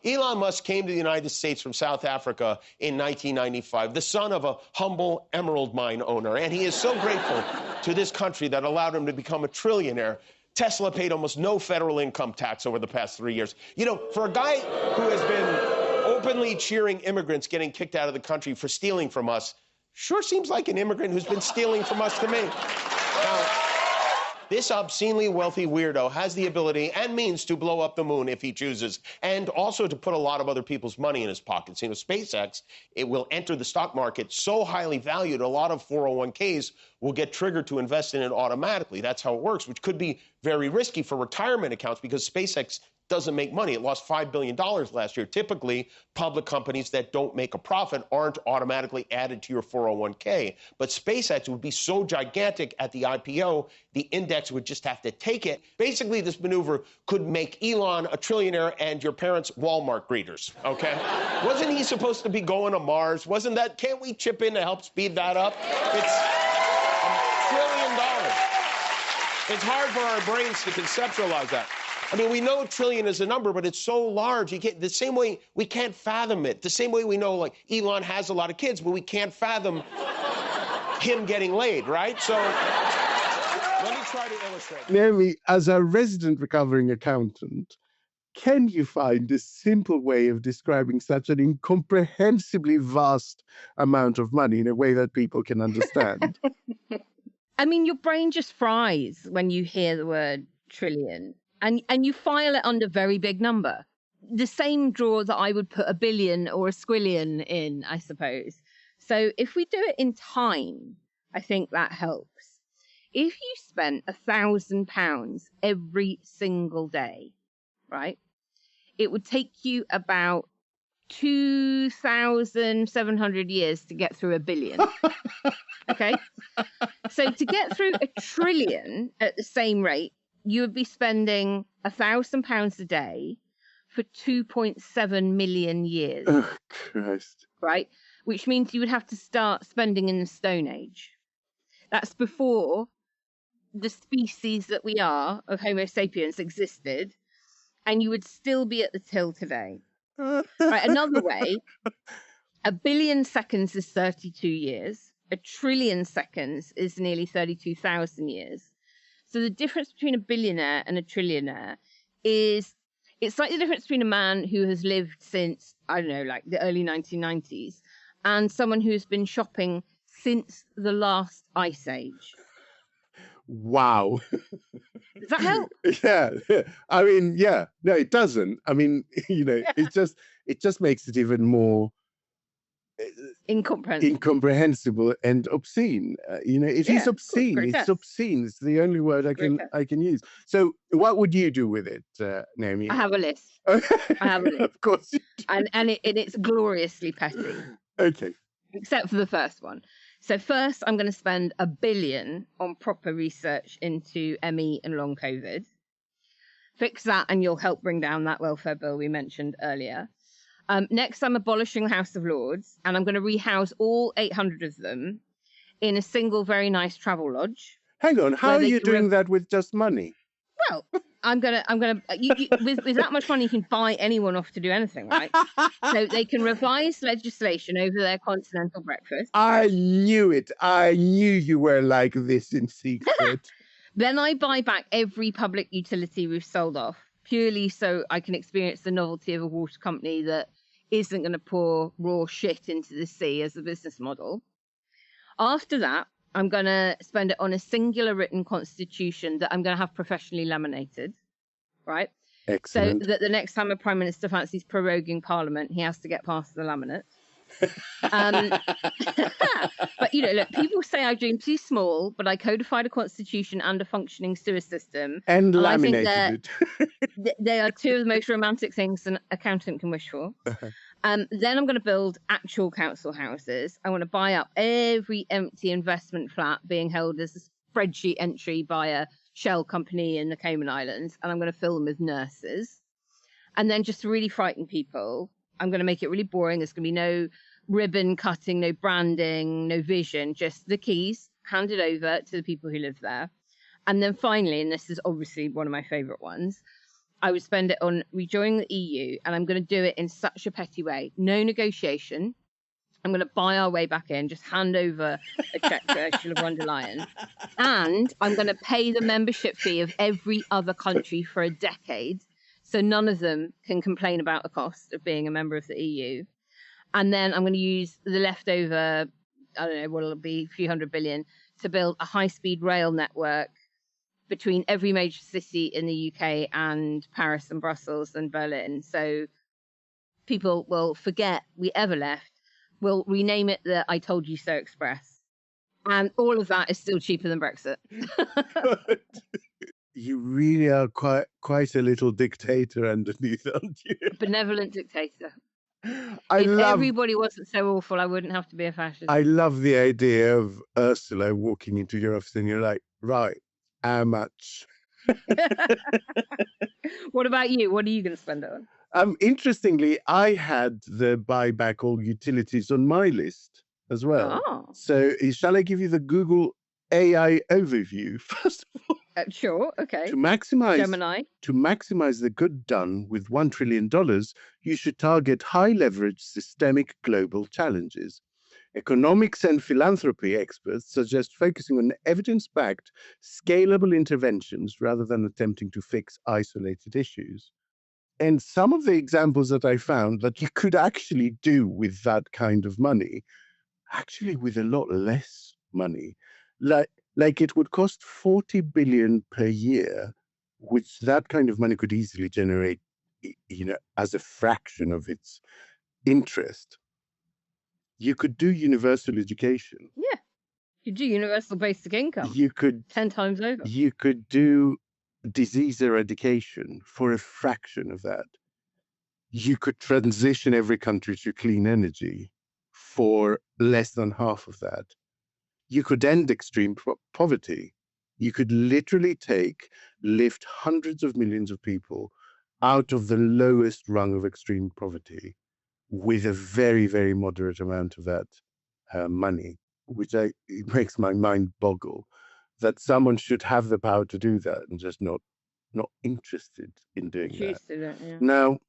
Elon Musk came to the United States from South Africa in 1995, the son of a humble emerald mine owner, and he is so grateful to this country that allowed him to become a trillionaire. Tesla paid almost no federal income tax over the past 3 years. You know, for a guy who has been openly cheering immigrants getting kicked out of the country for stealing from us, sure seems like an immigrant who's been stealing from us to me. Now, this obscenely wealthy weirdo has the ability and means to blow up the moon if he chooses, and also to put a lot of other people's money in his pockets. You know, SpaceX, it will enter the stock market so highly valued, a lot of 401ks will get triggered to invest in it automatically. That's how it works, which could be very risky for retirement accounts because SpaceX doesn't make money. It lost $5 billion last year. Typically, public companies that don't make a profit aren't automatically added to your 401k. But SpaceX would be so gigantic at the IPO, the index would just have to take it. Basically, this maneuver could make Elon a trillionaire and your parents Walmart greeters, okay? Wasn't he supposed to be going to Mars? Wasn't that, can't we chip in to help speed that up? It's $1 trillion. It's hard for our brains to conceptualize that. I mean, we know $1 trillion is a number, but it's so large. You can't, the same way we can't fathom it. The same way we know, like, Elon has a lot of kids, but we can't fathom him getting laid, right? So let me try to illustrate. Naomi, as a resident recovering accountant, can you find a simple way of describing such an incomprehensibly vast amount of money in a way that people can understand? I mean, your brain just fries when you hear the word trillion. And you file it under very big number. The same drawer that I would put a billion or a squillion in, I suppose. So if we do it in time, I think that helps. If you spent £1,000 every single day, right, it would take you about 2,700 years to get through a billion. Okay? So to get through $1 trillion at the same rate, you would be spending £1,000 a day for 2.7 million years. Oh, Christ. Right? Which means you would have to start spending in the Stone Age. That's before the species that we are of Homo sapiens existed, and you would still be at the till today. Right, another way, 1 billion seconds is 32 years. 1 trillion seconds is nearly 32,000 years. So the difference between a billionaire and a trillionaire is, it's like the difference between a man who has lived since, I don't know, like the early 1990s and someone who's been shopping since the last ice age. Wow. Does that help? Yeah. I mean, yeah. No, it doesn't. I mean, you know, it just makes it even more incomprehensible and obscene. You know, it is obscene. It's obscene. It's the only word I can use. So, what would you do with it, Naomi? I have a list. I have a list. Of course you do. And it's gloriously petty. Okay. Except for the first one. So first, I'm going to spend $1 billion on proper research into ME and long COVID. Fix that, and you'll help bring down that welfare bill we mentioned earlier. Next, I'm abolishing the House of Lords, and I'm going to rehouse all 800 of them in a single very nice travel lodge. Hang on, how are you doing that with just money? Well, with that much money, you can buy anyone off to do anything, right? So they can revise legislation over their continental breakfast. I knew it. I knew you were like this in secret. Then I buy back every public utility we've sold off, purely so I can experience the novelty of a water company that isn't going to pour raw shit into the sea as a business model. After that, I'm going to spend it on a singular written constitution that I'm going to have professionally laminated, right? Excellent. So that the next time a prime minister fancies proroguing parliament, he has to get past the laminate. But, look, people say I dream too small, but I codified a constitution and a functioning sewer system. And laminated I it. think they are two of the most romantic things an accountant can wish for. Then I'm going to build actual council houses. I want to buy up every empty investment flat being held as a spreadsheet entry by a shell company in the Cayman Islands, and I'm going to fill them with nurses. And then just to really frighten people, I'm going to make it really boring. There's going to be no ribbon cutting, no branding, no vision, just the keys handed over to the people who live there. And then finally, and this is obviously one of my favorite ones, I would spend it on rejoining the EU, and I'm going to do it in such a petty way. No negotiation. I'm going to buy our way back in, just hand over a check to Ursula von der Leyen. And I'm going to pay the membership fee of every other country for a decade, so none of them can complain about the cost of being a member of the EU. And then I'm going to use the leftover, I don't know, what it'll be, a few $100 billion, to build a high-speed rail network between every major city in the UK and Paris and Brussels and Berlin. So people will forget we ever left. We'll rename it the I Told You So Express. And all of that is still cheaper than Brexit. You really are quite a little dictator underneath, aren't you? Benevolent dictator. If everybody wasn't so awful, I wouldn't have to be a fascist. I love the idea of Ursula walking into your office and you're like, right, how much? What about you? What are you going to spend it on? Interestingly, I had the buy back all utilities on my list as well. Oh. So shall I give you the Google AI overview first of all? Sure, okay. To maximize the good done with $1 trillion, you should target high-leverage systemic global challenges. Economics and philanthropy experts suggest focusing on evidence-backed, scalable interventions rather than attempting to fix isolated issues. And some of the examples that I found that you could actually do with that kind of money, actually with a lot less money, like it would cost 40 billion per year, which that kind of money could easily generate, as a fraction of its interest. You could do universal education. Yeah. You could do universal basic income. You could 10 times over. You could do disease eradication for a fraction of that. You could transition every country to clean energy for less than half of that. You could end extreme poverty. You could literally lift hundreds of millions of people out of the lowest rung of extreme poverty with a very, very moderate amount of that money, which it makes my mind boggle that someone should have the power to do that and just not interested in doing that. Yeah. Now,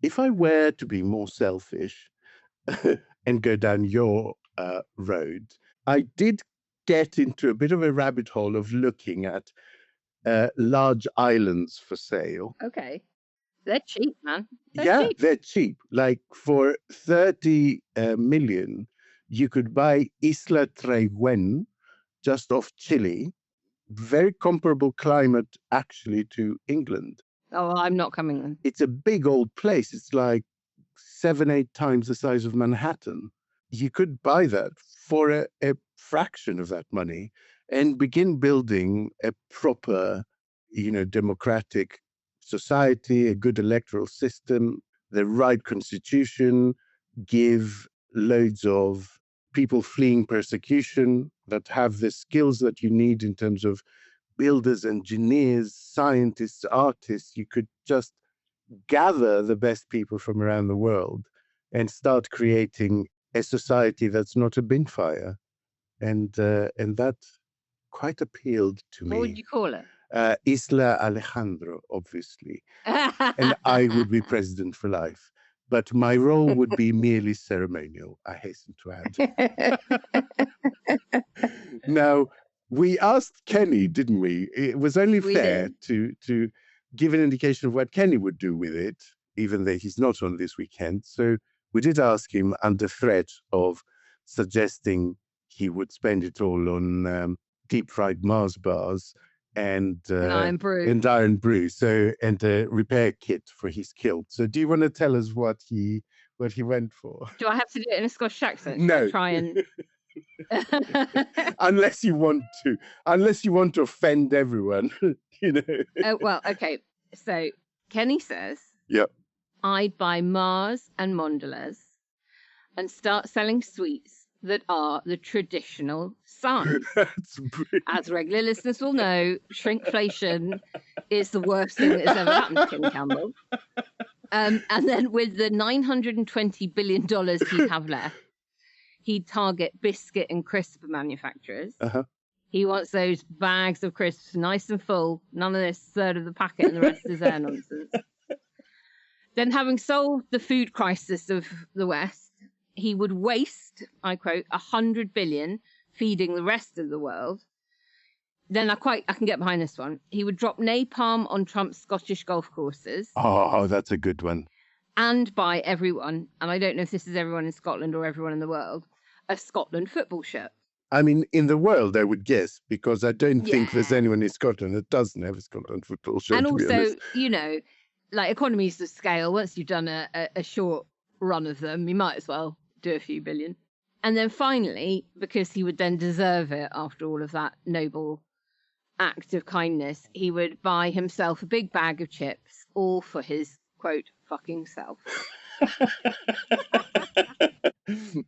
if I were to be more selfish and go down your road, I did get into a bit of a rabbit hole of looking at large islands for sale. Okay. They're cheap, man. They're cheap. Like for 30 million, you could buy Isla Traiguén, just off Chile. Very comparable climate, actually, to England. Oh, well, I'm not coming then. It's a big old place. It's like 7-8 times the size of Manhattan. You could buy that for a fraction of that money and begin building a proper, democratic society, a good electoral system, the right constitution, give loads of people fleeing persecution that have the skills that you need in terms of builders, engineers, scientists, artists. You could just gather the best people from around the world and start creating a society that's not a bin fire. And that quite appealed to me. What would you call it? Isla Alejandro, obviously. And I would be president for life. But my role would be merely ceremonial, I hasten to add. Now, we asked Kenny, didn't we? It was only fair to give an indication of what Kenny would do with it, even though he's not on this weekend. So we did ask him under threat of suggesting he would spend it all on deep-fried Mars bars and Iron Brew, so and a repair kit for his kilt. So do you want to tell us what he what he went for. Do I have to do it in a Scottish accent? No. Try and... Unless you want to offend everyone, you know. Well, okay. So Kenny says, "Yep, I'd buy Mars and Mondelez and start selling sweets that are the traditional size." As regular listeners will know, shrinkflation is the worst thing that has ever happened to Kenny Campbell. And then with the $920 billion he'd have left, he'd target biscuit and crisp manufacturers. He wants those bags of crisps nice and full. None of this third of the packet and the rest is air nonsense. Then, having solved the food crisis of the West, he would waste, I quote, 100 billion feeding the rest of the world. Then I can get behind this one. He would drop napalm on Trump's Scottish golf courses. Oh, that's a good one. And buy everyone, and I don't know if this is everyone in Scotland or everyone in the world, a Scotland football shirt. I mean, in the world, I would guess, because I don't think there's anyone in Scotland that doesn't have a Scotland football shirt. And to be also, honest. you know, like economies of scale, once you've done a short run of them, you might as well do a few billion. And then finally, because he would then deserve it after all of that noble act of kindness, he would buy himself a big bag of chips, all for his, quote, fucking self.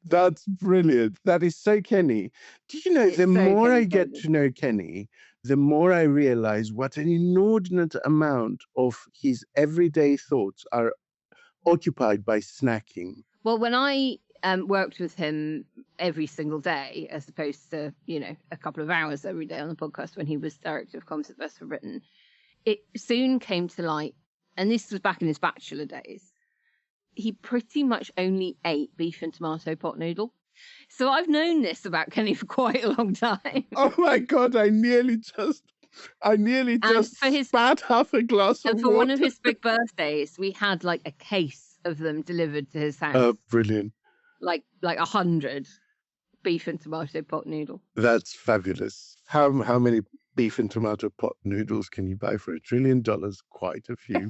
That's brilliant. That is so Kenny. Do you know, the more I get to know Kenny, the more I realize what an inordinate amount of his everyday thoughts are occupied by snacking. Well, when I worked with him every single day, as opposed to, you know, a couple of hours every day on the podcast when he was director of Comms at Best for Britain, it soon came to light, and this was back in his bachelor days, he pretty much only ate beef and tomato pot noodle. So I've known this about Kenny for quite a long time. Oh my God, I nearly just spat half a glass of water. And for one of his big birthdays, we had like a case of them delivered to his house. Oh, brilliant. Like 100 beef and tomato pot noodle. That's fabulous. How many beef and tomato pot noodles can you buy for $1 trillion? Quite a few.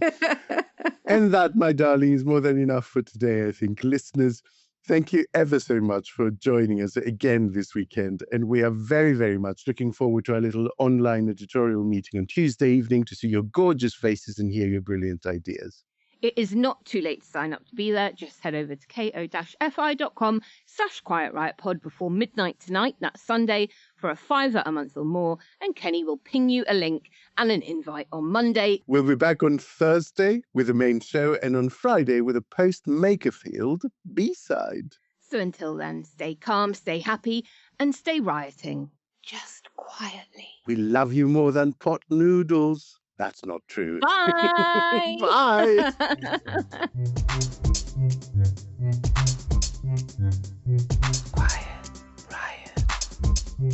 And that, my darling, is more than enough for today, I think. Listeners, thank you ever so much for joining us again this weekend. And we are very, very much looking forward to our little online editorial meeting on Tuesday evening to see your gorgeous faces and hear your brilliant ideas. It is not too late to sign up to be there. Just head over to ko-fi.com/Quiet Riot Pod before midnight tonight. That's Sunday for a $5 a month or more. And Kenny will ping you a link and an invite on Monday. We'll be back on Thursday with the main show and on Friday with a post-Makerfield B-side. So until then, stay calm, stay happy, and stay rioting. Just quietly. We love you more than pot noodles. That's not true. Bye. Bye.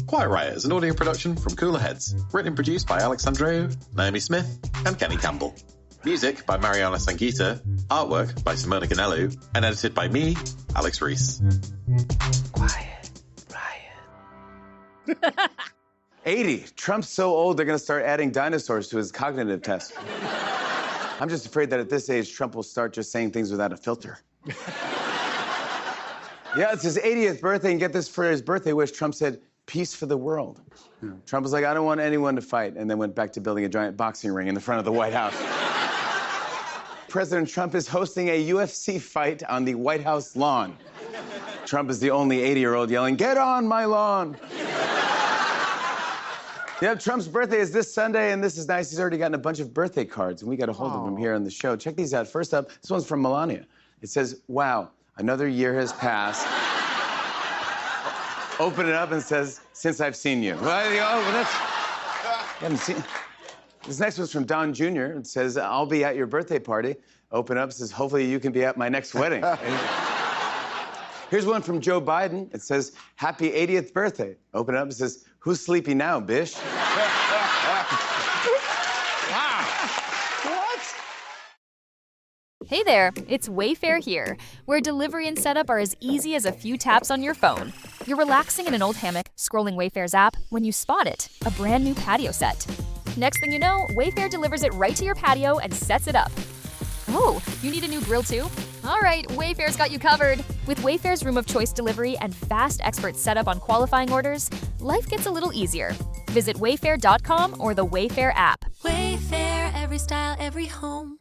Quiet Riot is an audio production from Cooler Heads. Written and produced by Alex Andreou, Naomi Smith, and Kenny Campbell. Music by Mariana Sangeeta, artwork by Simona Ganello, and edited by me, Alex Reese. Quiet Riot. 80. Trump's so old, they're going to start adding dinosaurs to his cognitive test. I'm just afraid that at this age, Trump will start just saying things without a filter. Yeah, it's his 80th birthday, and get this, for his birthday wish, Trump said, peace for the world. Trump was like, I don't want anyone to fight, and then went back to building a giant boxing ring in the front of the White House. President Trump is hosting a UFC fight on the White House lawn. Trump is the only 80-year-old yelling, get on my lawn. Yeah, Trump's birthday is this Sunday, and this is nice. He's already gotten a bunch of birthday cards, and we got a hold of them here on the show. Check these out. First up, this one's from Melania. It says, wow, another year has passed. Open it up and says, since I've seen you. Well, you haven't seen. This next one's from Don Jr. It says, I'll be at your birthday party. Open up, says, hopefully you can be at my next wedding. Here's one from Joe Biden. It says, happy 80th birthday. Open it up, it says, who's sleepy now, bish? Hey there, it's Wayfair here, where delivery and setup are as easy as a few taps on your phone. You're relaxing in an old hammock, scrolling Wayfair's app, when you spot it, a brand new patio set. Next thing you know, Wayfair delivers it right to your patio and sets it up. Oh, you need a new grill too? All right, Wayfair's got you covered. With Wayfair's room of choice delivery and fast expert setup on qualifying orders, life gets a little easier. Visit wayfair.com or the Wayfair app. Wayfair, every style, every home.